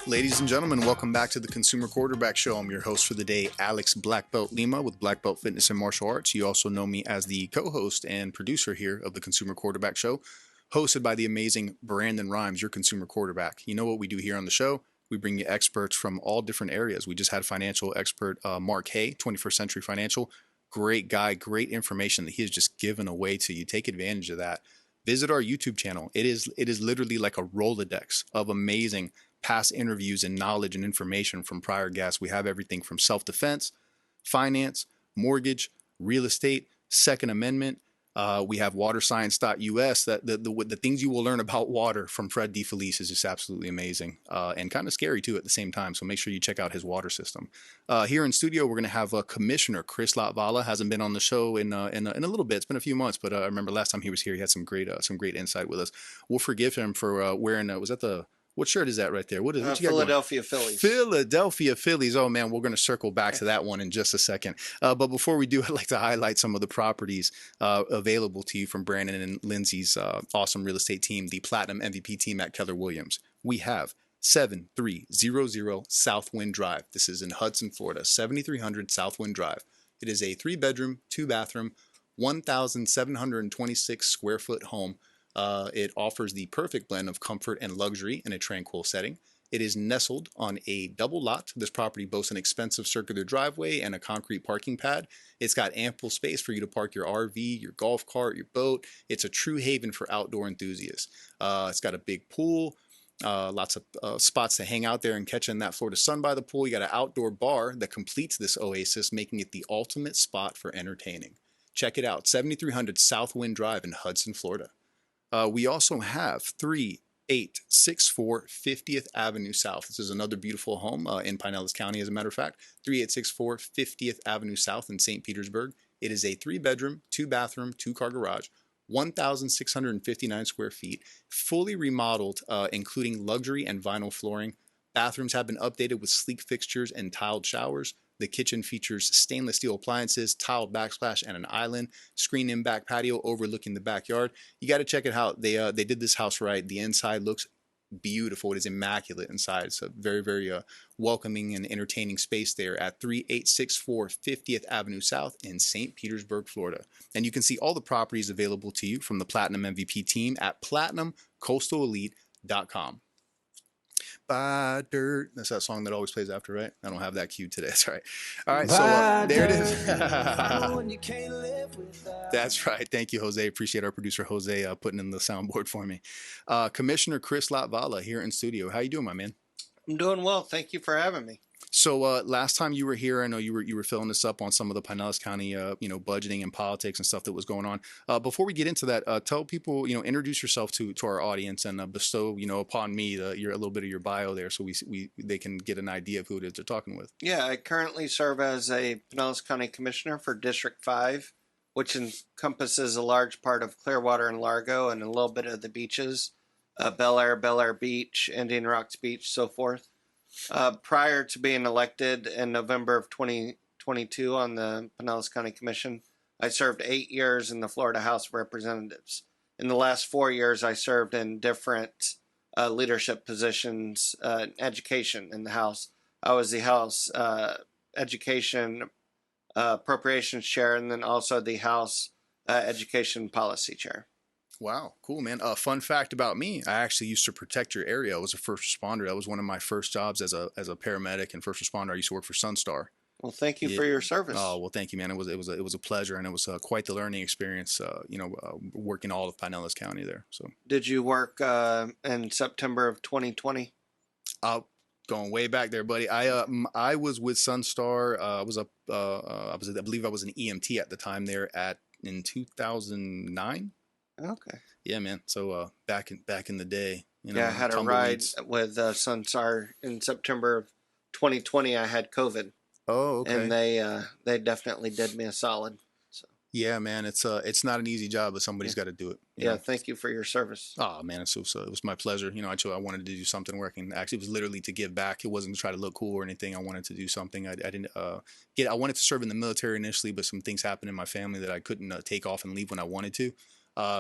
Ladies and gentlemen, welcome back to the Consumer Quarterback Show. I'm your host for the day, Alex BlackBelt Lima with BlackBelt Fitness and Martial Arts. You also know me as the co-host and producer here of the Consumer Quarterback Show, hosted by the amazing Brandon Rhymes, your consumer quarterback. You know what we do here on the show? We bring you experts from all different areas. We just had financial expert Mark Hay, 21st Century Financial. Great guy, great information that he has just given away to you. Take advantage of that. Visit our YouTube channel. It is literally like a Rolodex of amazing past interviews and knowledge and information from prior guests. We have everything from self-defense, finance, mortgage, real estate, Second Amendment. We have waterscience.us. That the things you will learn about water from Fred DeFelice is just absolutely amazing and kind of scary too at the same time. So make sure you check out his water system. Here in studio, we're going to have Commissioner Chris Latvala. Hasn't been on the show in a little bit. It's been a few months, but I remember last time he was here, he had some great insight with us. We'll forgive him for wearing was that the what shirt is that right there? What you Philadelphia Phillies. Philadelphia Phillies. Oh, man, we're going to circle back to that one in just a second. But before we do, I'd like to highlight some of the properties available to you from Brandon and Lindsay's awesome real estate team, the Platinum MVP team at Keller Williams. We have 7300 Southwind Drive. This is in Hudson, Florida, 7300 Southwind Drive. It is a 3-bedroom, 2-bathroom, 1,726 square foot home. It offers the perfect blend of comfort and luxury in a tranquil setting. It is nestled on a double lot. This property boasts an expensive circular driveway and a concrete parking pad. It's got ample space for you to park your RV, your golf cart, your boat. It's a true haven for outdoor enthusiasts. It's got a big pool, lots of spots to hang out there and catch in that Florida sun by the pool. You got an outdoor bar that completes this oasis, making it the ultimate spot for entertaining. Check it out, 7300 Southwind Drive in Hudson, Florida. We also have 3864 50th Avenue South. This is another beautiful home in Pinellas County, as a matter of fact. 3864 50th Avenue South in St. Petersburg. It is a 3-bedroom, 2-bathroom, 2-car garage, 1,659 square feet, fully remodeled, including luxury and vinyl flooring. Bathrooms have been updated with sleek fixtures and tiled showers. The kitchen features stainless steel appliances, tiled backsplash, and an island. Screen-in back patio overlooking the backyard. You got to check it out. They did this house right. The inside looks beautiful. It is immaculate inside. It's a very, very welcoming and entertaining space there at 3864 50th Avenue South in St. Petersburg, Florida. And you can see all the properties available to you from the Platinum MVP team at platinumcoastalelite.com. Buy dirt. That's that song that always plays after, right? I don't have that cued today. That's right. All right, so there it is. That's right. Thank you, Jose. Appreciate our producer, Jose, putting in the soundboard for me. Commissioner Chris Latvala here in studio. How you doing, my man? I'm doing well. Thank you for having me. So last time you were here, I know you were filling us up on some of the Pinellas County, budgeting and politics and stuff that was going on. Before we get into that, tell people, introduce yourself to our audience and bestow, upon me a little bit of your bio there, so they can get an idea of who it is they're talking with. Yeah, I currently serve as a Pinellas County Commissioner for District 5, which encompasses a large part of Clearwater and Largo and a little bit of the beaches, Bel Air Beach, Indian Rocks Beach, so forth. Prior to being elected in November of 2022 on the Pinellas County Commission, I served 8 years in the Florida House of Representatives. In the last 4 years, I served in different leadership positions in education in the House. I was the House Education Appropriations Chair and then also the House Education Policy Chair. Wow, cool, man. Fun fact about me, I actually used to protect your area. I was a first responder. That was one of my first jobs as a paramedic and first responder. I used to work for Sunstar. Well, thank you for your service. Oh, well, thank you, man. It was a pleasure, and it was quite the learning experience, working all of Pinellas County there. So, did you work in September of 2020? Going way back there, buddy. I was with Sunstar. I believe I was an EMT at the time there in 2009. Okay. Yeah, man. So back in the day, I had a ride with Sunstar in September of 2020. I had COVID. Oh, okay. And they definitely did me a solid. So. Yeah, man. It's not an easy job, but somebody's got to do it. Yeah. Thank you for your service. Oh man, it was my pleasure. I wanted to do something where I can actually, it was literally to give back. It wasn't to try to look cool or anything. I wanted to do something. I wanted to serve in the military initially, but some things happened in my family that I couldn't take off and leave when I wanted to.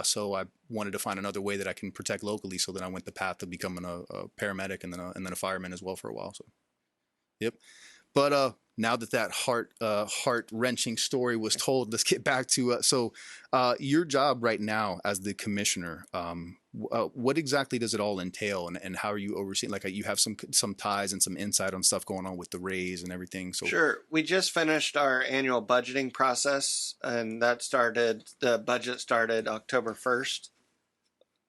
So I wanted to find another way that I can protect locally. So then I went the path of becoming a paramedic and then a fireman as well for a while. So, yep. But now that heart wrenching story was told, let's get back to your job right now as the commissioner. What exactly does it all entail, and how are you overseeing? Like you have some ties and some insight on stuff going on with the raise and everything. So Sure. We just finished our annual budgeting process, and the budget started October 1st.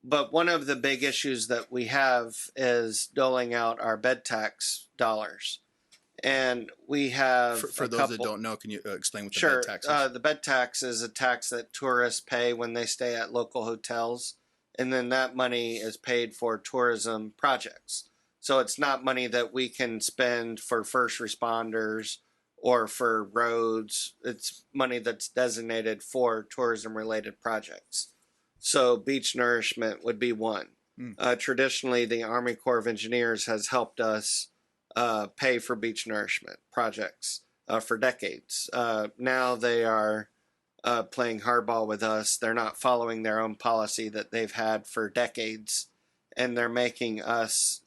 But one of the big issues that we have is doling out our bed tax dollars. And we have for those that don't know, can you explain what the Sure. bed tax is? The bed tax is a tax that tourists pay when they stay at local hotels, and then that money is paid for tourism projects. So it's not money that we can spend for first responders or for roads. It's money that's designated for tourism-related projects. So beach nourishment would be one. Traditionally, the Army Corps of Engineers has helped us pay for beach nourishment projects for decades. Now they are playing hardball with us. They're not following their own policy that they've had for decades, and they're making us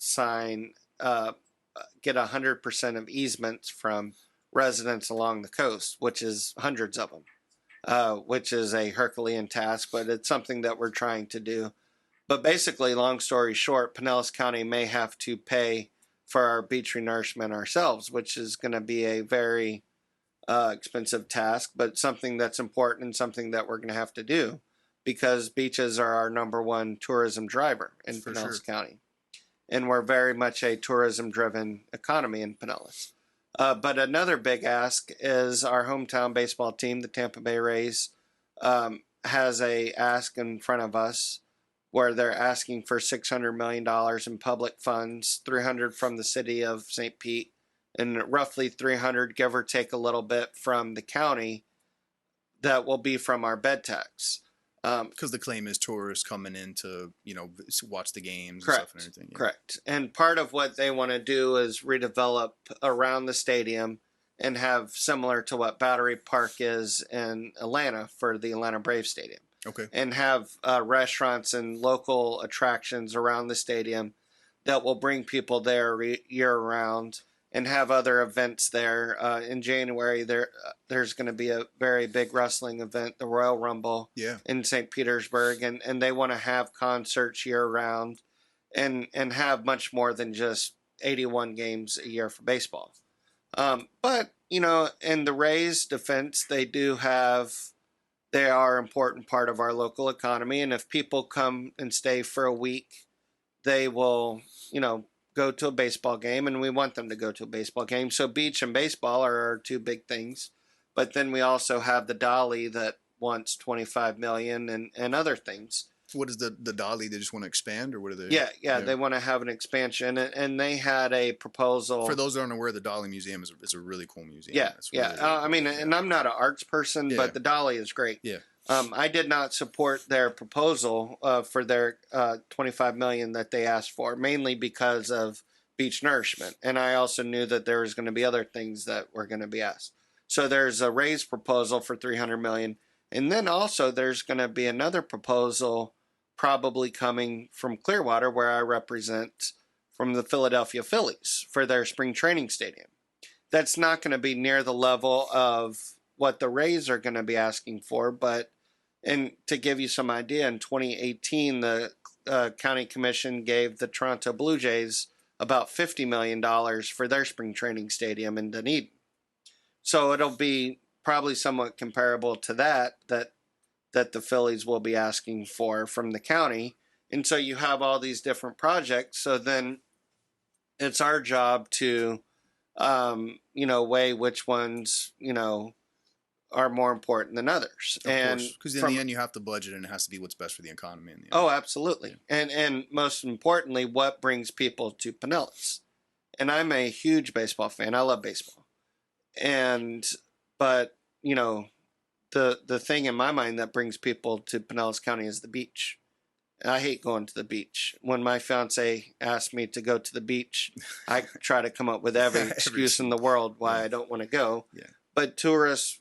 get 100% of easements from residents along the coast, which is hundreds of them, which is a Herculean task, but it's something that we're trying to do. But basically, long story short, Pinellas County may have to pay for our beach renourishment ourselves, which is going to be a very expensive task, but something that's important and something that we're going to have to do because beaches are our number one tourism driver in Pinellas County. And we're very much a tourism-driven economy in Pinellas. But another big ask is our hometown baseball team, the Tampa Bay Rays, has a ask in front of us where they're asking for $600 million in public funds, $300 from the city of St. Pete, and roughly $300, give or take a little bit, from the county that will be from our bed tax. Because the claim is tourists coming in to, watch the games Correct, and stuff and everything. Yeah. Correct. And part of what they want to do is redevelop around the stadium and have similar to what Battery Park is in Atlanta for the Atlanta Braves Stadium. Okay. And have restaurants and local attractions around the stadium that will bring people there year-round, and have other events there. In January, there's going to be a very big wrestling event, the Royal Rumble, in St. Petersburg, and they want to have concerts year-round and have much more than just 81 games a year for baseball. But, in the Rays' defense, they are an important part of our local economy, and if people come and stay for a week, they will, go to a baseball game, and we want them to go to a baseball game. So beach and baseball are our two big things. But then we also have the Dolly that wants $25 million and other things. What is the Dolly? They just want to expand, or what are they? Yeah. They want to have an expansion, and they had a proposal. For those that aren't aware, the Dolly Museum is a really cool museum. Yeah, really, really cool. and I'm not an arts person, but the Dolly is great. Yeah. I did not support their proposal for their $25 million that they asked for, mainly because of beach nourishment, and I also knew that there was going to be other things that were going to be asked. So there's a raise proposal for $300 million, and then also there's going to be another proposal probably coming from Clearwater, where I represent, from the Philadelphia Phillies for their spring training stadium. That's not going to be near the level of what the Rays are going to be asking for, and to give you some idea, in 2018, the county commission gave the Toronto Blue Jays about $50 million for their spring training stadium in Dunedin. So it'll be probably somewhat comparable to that the Phillies will be asking for from the county. And so you have all these different projects. So then it's our job to, weigh which ones, are more important than others. Of course, because in the end you have to budget, and it has to be what's best for the economy. In the end. Oh, absolutely. Yeah. And most importantly, what brings people to Pinellas. And I'm a huge baseball fan. I love baseball. But the thing in my mind that brings people to Pinellas County is the beach. I hate going to the beach. When my fiance asks me to go to the beach, I try to come up with every excuse in the world why I don't want to go. Yeah. But tourists,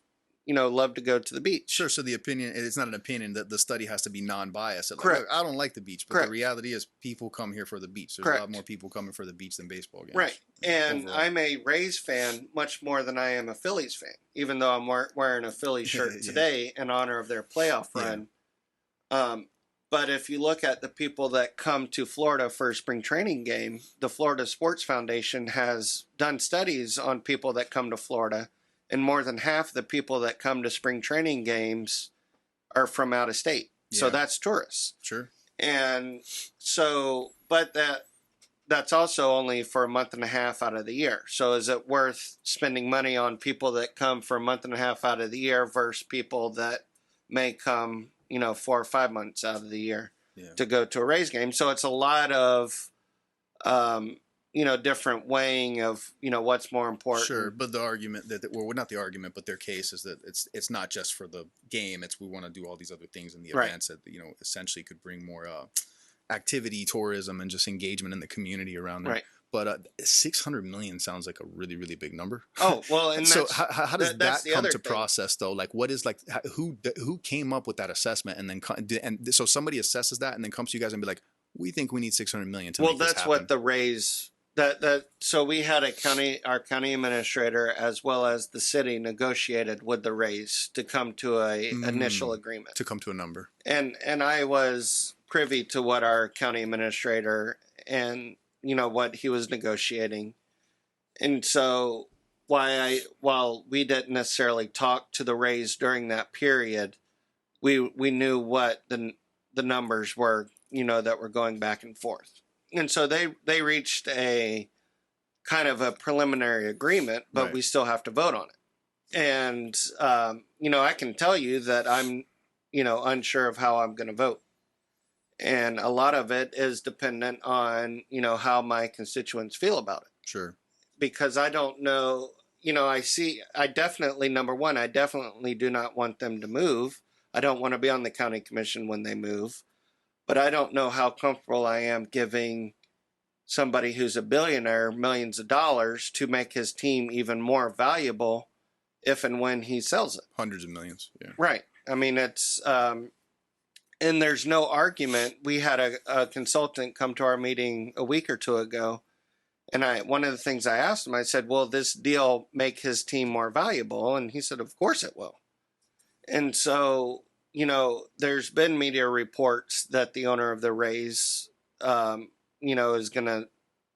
love to go to the beach. Sure. So the opinion, it's not an opinion, that the study has to be non-biased. Like, Correct. look, I don't like the beach, but Correct. the reality is people come here for the beach. There's Correct. a lot more people coming for the beach than baseball games. Right. And overall. I'm a Rays fan much more than I am a Phillies fan, even though I'm wearing a Phillies shirt today in honor of their playoff run. But if you look at the people that come to Florida for a spring training game, the Florida Sports Foundation has done studies on people that come to Florida, and more than half the people that come to spring training games are from out of state. So that's tourists. Sure. And so, but that's also only for a month and a half out of the year. So is it worth spending money on people that come for a month and a half out of the year versus people that may come 4 or 5 months out of the year to go to a Rays game? So it's a lot of, different weighing of, what's more important. Sure. But the argument well, not the argument, but their case is that it's not just for the game. It's, we want to do all these other things in the events that, essentially could bring more activity, tourism, and just engagement in the community around there. Right. But 600 million sounds like a really, really big number. Oh, well, and so how does that come to thing. process though? Like, what is, like, who came up with that assessment, and then so somebody assesses that and then comes to you guys and be like, we think we need 600 million to make this happen. What the Rays so we had our county administrator as well as the city negotiated with the Rays to come to a initial agreement, to come to a number. And I was privy to what our county administrator and what he was negotiating. And so while we didn't necessarily talk to the Rays during that period, we knew what the numbers were, that were going back and forth. And so they reached a kind of a preliminary agreement, but we still have to vote on it. And, I can tell you that I'm, unsure of how I'm going to vote. And a lot of it is dependent on, how my constituents feel about it. Sure. Because I don't know, I definitely do not want them to move. I don't want to be on the county commission when they move. But I don't know how comfortable I am giving somebody who's a billionaire millions of dollars to make his team even more valuable if and when he sells it. Hundreds of millions. Yeah. Right. I mean, it's... and there's no argument. We had a consultant come to our meeting a week or two ago, and one of the things I asked him, I said, will this deal make his team more valuable? And he said, of course it will. And so, there's been media reports that the owner of the Rays, is going to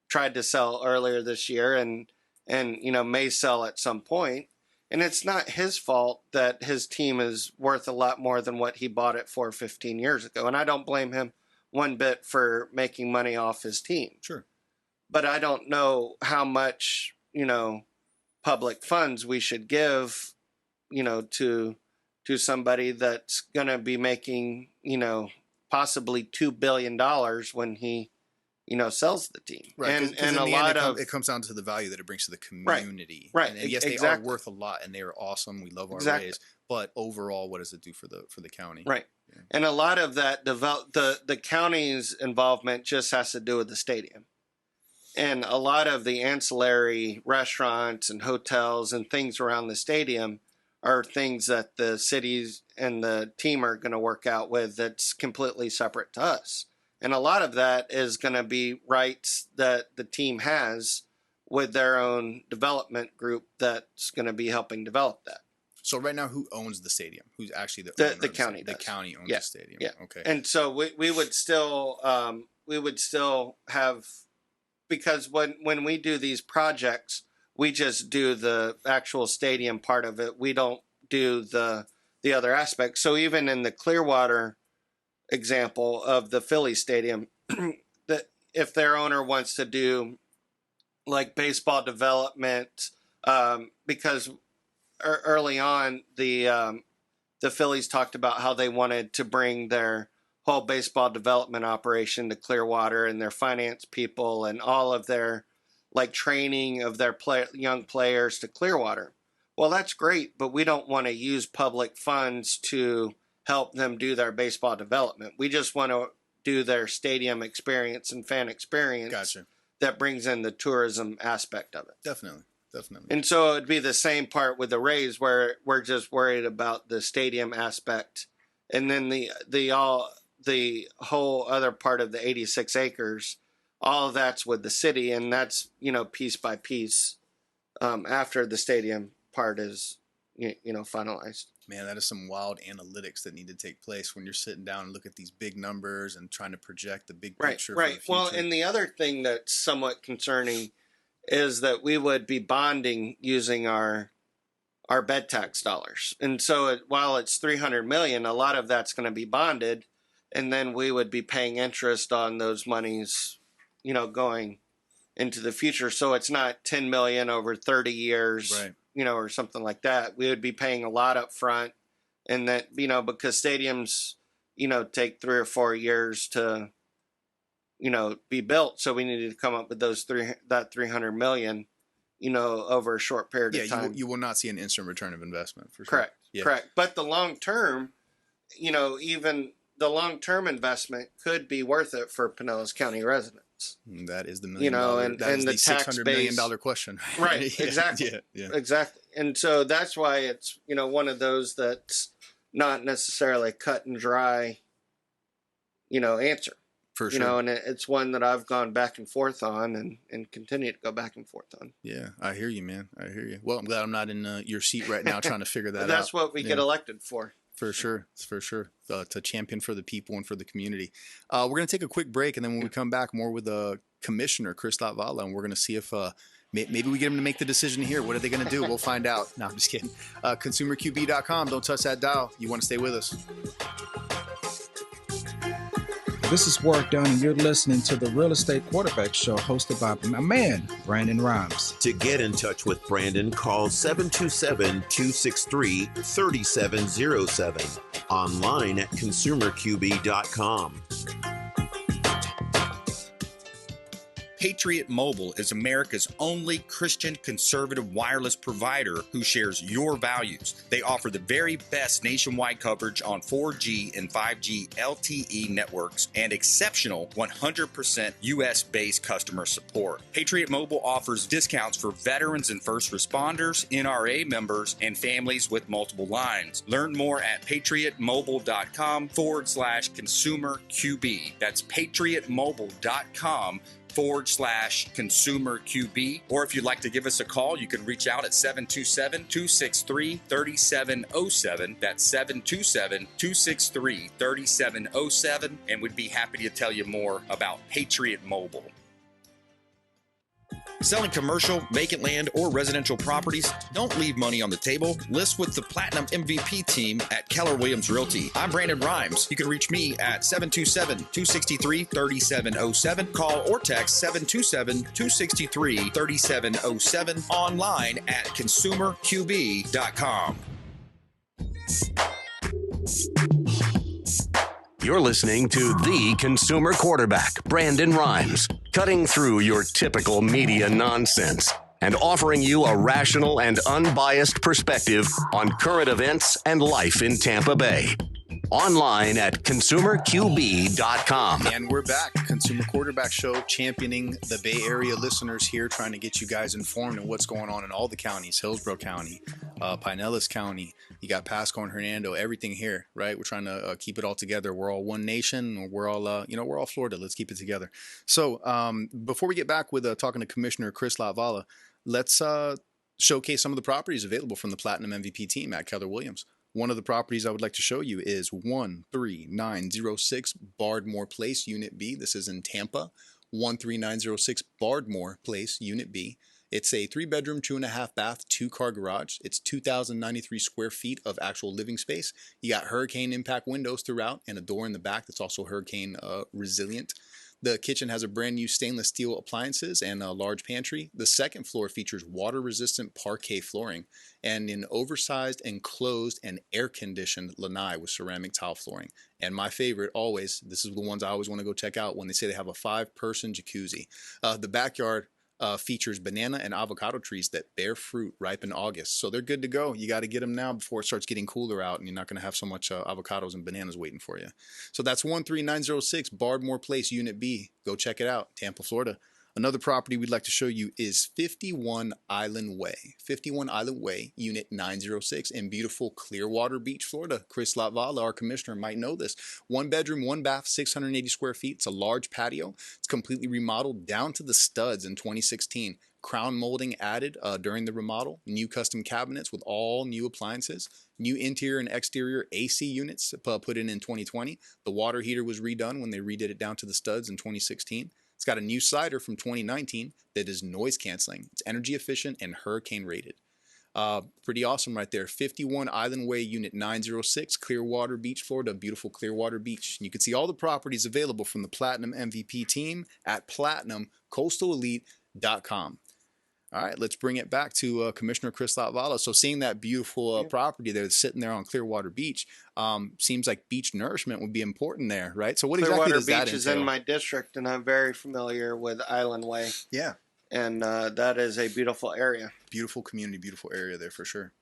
try to sell earlier this year and may sell at some point. And it's not his fault that his team is worth a lot more than what he bought it for 15 years ago. And I don't blame him one bit for making money off his team. Sure. But I don't know how much, public funds we should give, to somebody that's going to be making, possibly $2 billion when he, sells the team. Right. And a lot of it comes down to the value that it brings to the community. Right. And yes, they are worth a lot, and they are awesome. We love our Rays. But overall, what does it do for the county? Right. Yeah. And a lot of that the county's involvement just has to do with the stadium. And a lot of the ancillary restaurants and hotels and things around the stadium are things that the cities and the team are going to work out with that's completely separate to us. And a lot of that is going to be rights that the team has with their own development group that's going to be helping develop that. So right now, who owns the stadium? Who's actually the owner? The county does. The county owns the stadium. Yeah. Okay. And so we would still have, because when we do these projects, we just do the actual stadium part of it. We don't do the other aspects. So even in the Clearwater example of the Philly stadium, that if their owner wants to do like baseball development, because early on the Phillies talked about how they wanted to bring their whole baseball development operation to Clearwater, and their finance people and all of their like training of their young players to Clearwater. Well, that's great, but we don't want to use public funds to help them do their baseball development. We just want to do their stadium experience and fan experience. Gotcha. That brings in the tourism aspect of it. Definitely. definitely. And so it'd be the same part with the Rays, where we're just worried about the stadium aspect, and then the whole other part of the 86 acres, all of that's with the city, and that's piece by piece after the stadium part is finalized. Man, that is some wild analytics that need to take place when you're sitting down and look at these big numbers and trying to project the big picture for the future. Well, and the other thing that's somewhat concerning is that we would be bonding using our bed tax dollars. And so while it's $300 million, a lot of that's going to be bonded, and then we would be paying interest on those monies, going into the future. So it's not $10 million over 30 years, right, or something like that. We would be paying a lot up front, and that, because stadiums, take 3 or 4 years to, be built. So we needed to come up with that $300 million, over a short period of time. You will not see an instant return of investment for sure. Correct. Yeah. Correct. But the long term, even the long-term investment could be worth it for Pinellas County residents. That is the $1 million. That is the $600 million question. Right. Yeah, exactly. Yeah. Exactly. And so that's why it's, one of those that's not necessarily cut and dry, answer. For sure. And it's one that I've gone back and forth on and continue to go back and forth on. Yeah, I hear you, man. I hear you. Well, I'm glad I'm not in your seat right now trying to figure that out. That's what we get elected for. For sure. To champion for the people and for the community. We're going to take a quick break, and then when we come back, more with Commissioner Chris Latvala, and we're going to see if maybe we get him to make the decision here. What are they going to do? We'll find out. No, I'm just kidding. ConsumerQB.com. Don't touch that dial. You want to stay with us. This is Work Done, and you're listening to the Real Estate Quarterback Show hosted by my man, Brandon Rhymes. To get in touch with Brandon, call 727-263-3707. Online at consumerqb.com. Patriot Mobile is America's only Christian conservative wireless provider who shares your values. They offer the very best nationwide coverage on 4G and 5G LTE networks and exceptional 100% US-based customer support. Patriot Mobile offers discounts for veterans and first responders, NRA members, and families with multiple lines. Learn more at patriotmobile.com/consumer QB. That's patriotmobile.com/consumer QB. Or if you'd like to give us a call, you can reach out at 727-263-3707. That's 727-263-3707. And we'd be happy to tell you more about Patriot Mobile. Selling commercial, vacant land, or residential properties? Don't leave money on the table. List with the Platinum MVP team at Keller Williams Realty. I'm Brandon Rhymes. You can reach me at 727-263-3707. Call or text 727-263-3707. Online at consumerqb.com. You're listening to the consumer quarterback, Brandon Rhymes, cutting through your typical media nonsense and offering you a rational and unbiased perspective on current events and life in Tampa Bay. Online at consumerqb.com. And we're back. Consumer Quarterback Show, championing the Bay Area listeners here, trying to get you guys informed on what's going on in all the counties, Hillsborough County, Pinellas County. You got Pasco and Hernando, everything here, right? We're trying to keep it all together. We're all one nation. We're all, we're all Florida. Let's keep it together. So before we get back with talking to Commissioner Chris Latvala, let's showcase some of the properties available from the Platinum MVP team at Keller Williams. One of the properties I would like to show you is 13906 Bardmore Place, Unit B. This is in Tampa. 13906 Bardmore Place, Unit B. It's a 3-bedroom, 2.5 bath, 2-car garage. It's 2,093 square feet of actual living space. You got hurricane impact windows throughout and a door in the back that's also hurricane resilient. The kitchen has a brand new stainless steel appliances and a large pantry. The second floor features water-resistant parquet flooring and an oversized, enclosed, and air-conditioned lanai with ceramic tile flooring. And my favorite always, this is the ones I always want to go check out when they say they have a 5-person jacuzzi. The backyard features banana and avocado trees that bear fruit ripe in August. So they're good to go. You got to get them now before it starts getting cooler out and you're not going to have so much avocados and bananas waiting for you. So that's 13906 Bardmore Place, Unit B. Go check it out, Tampa, Florida. Another property we'd like to show you is 51 Island Way. 51 Island Way, Unit 906 in beautiful Clearwater Beach, Florida. Chris Latvala, our commissioner, might know this. 1 bedroom, 1 bath, 680 square feet. It's a large patio. It's completely remodeled down to the studs in 2016. Crown molding added during the remodel. New custom cabinets with all new appliances. New interior and exterior AC units put in 2020. The water heater was redone when they redid it down to the studs in 2016. It's got a new slider from 2019 that is noise canceling. It's energy efficient and hurricane rated. Pretty awesome right there. 51 Island Way, Unit 906, Clearwater Beach, Florida. Beautiful Clearwater Beach. And you can see all the properties available from the Platinum MVP team at platinumcoastalelite.com. All right, let's bring it back to Commissioner Chris Latvala. So seeing that beautiful property there sitting there on Clearwater Beach, seems like beach nourishment would be important there, right? So what exactly does that entail? Clearwater Beach is in my district, and I'm very familiar with Island Way. Yeah. And that is a beautiful area. Beautiful community, beautiful area there for sure.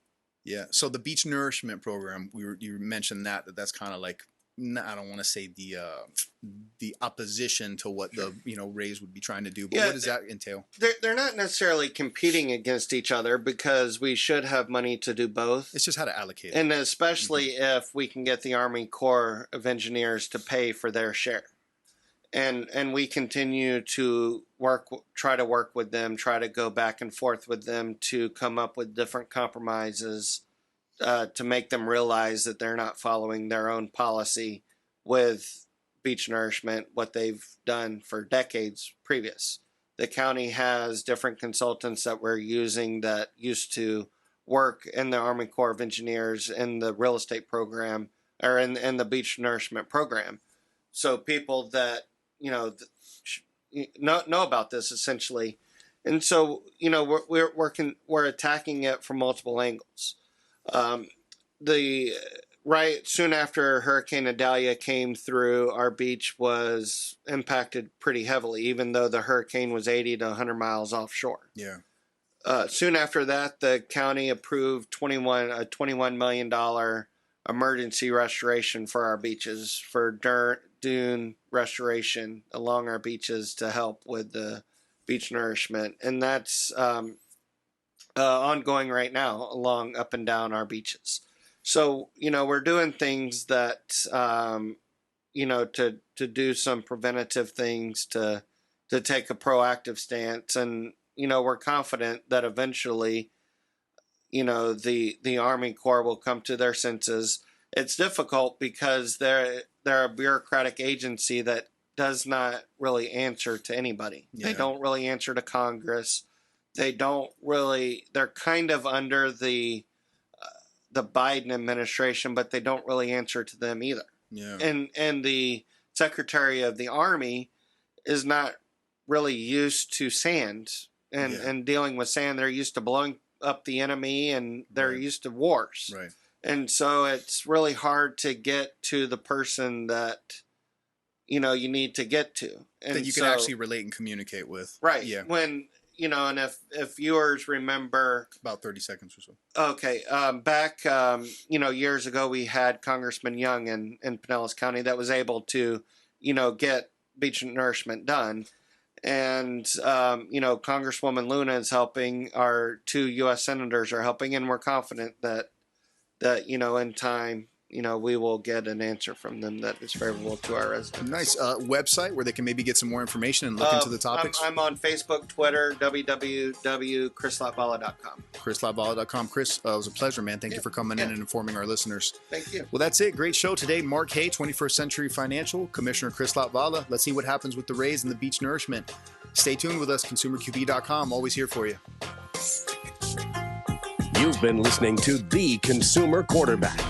Yeah. So the beach nourishment program, you mentioned that's kind of like, I don't want to say the opposition to what the Rays would be trying to do, but what does that entail? They're not necessarily competing against each other because we should have money to do both. It's just how to allocate it. And especially if we can get the Army Corps of Engineers to pay for their share. And we continue to try to work with them, try to go back and forth with them to come up with different compromises to make them realize that they're not following their own policy with beach nourishment, what they've done for decades previous. The county has different consultants that we're using that used to work in the Army Corps of Engineers in the real estate program or in the beach nourishment program. So people that, know about this essentially. And so, we're attacking it from multiple angles. Soon after Hurricane Idalia came through, our beach was impacted pretty heavily, even though the hurricane was 80 to 100 miles offshore. Yeah. Soon after that, the county approved a $21 million emergency restoration for our beaches, for dune restoration along our beaches to help with the beach nourishment. And that's ongoing right now along up and down our beaches. So, we're doing things that, to do some preventative things, to take a proactive stance. And, we're confident that eventually, the Army Corps will come to their senses. It's difficult because they're a bureaucratic agency that does not really answer to anybody. Yeah. They don't really answer to Congress. They're kind of under the Biden administration, but they don't really answer to them either. Yeah. And the Secretary of the Army is not really used to sand and dealing with sand. They're used to blowing up the enemy, and they're used to wars. Right. And so it's really hard to get to the person that, you need to get to. And that you can actually relate and communicate with. Right. Yeah. When, and if viewers remember. About 30 seconds or so. Okay. Back, years ago, we had Congressman Young in Pinellas County that was able to, get beach nourishment done. And, Congresswoman Luna is helping. Our 2 U.S. senators are helping. And we're confident that in time, we will get an answer from them that is favorable to our residents. Nice. Website where they can maybe get some more information and look into the topics? I'm on Facebook, Twitter, www.chrislatvala.com. chrislatvala.com. Chris, it was a pleasure, man. Thank you for coming in and informing our listeners. Thank you. Well, that's it. Great show today. Mark Hay, 21st Century Financial, Commissioner Chris Latvala. Let's see what happens with the Rays and the beach nourishment. Stay tuned with us, consumerqb.com. Always here for you. You've been listening to The Consumer Quarterback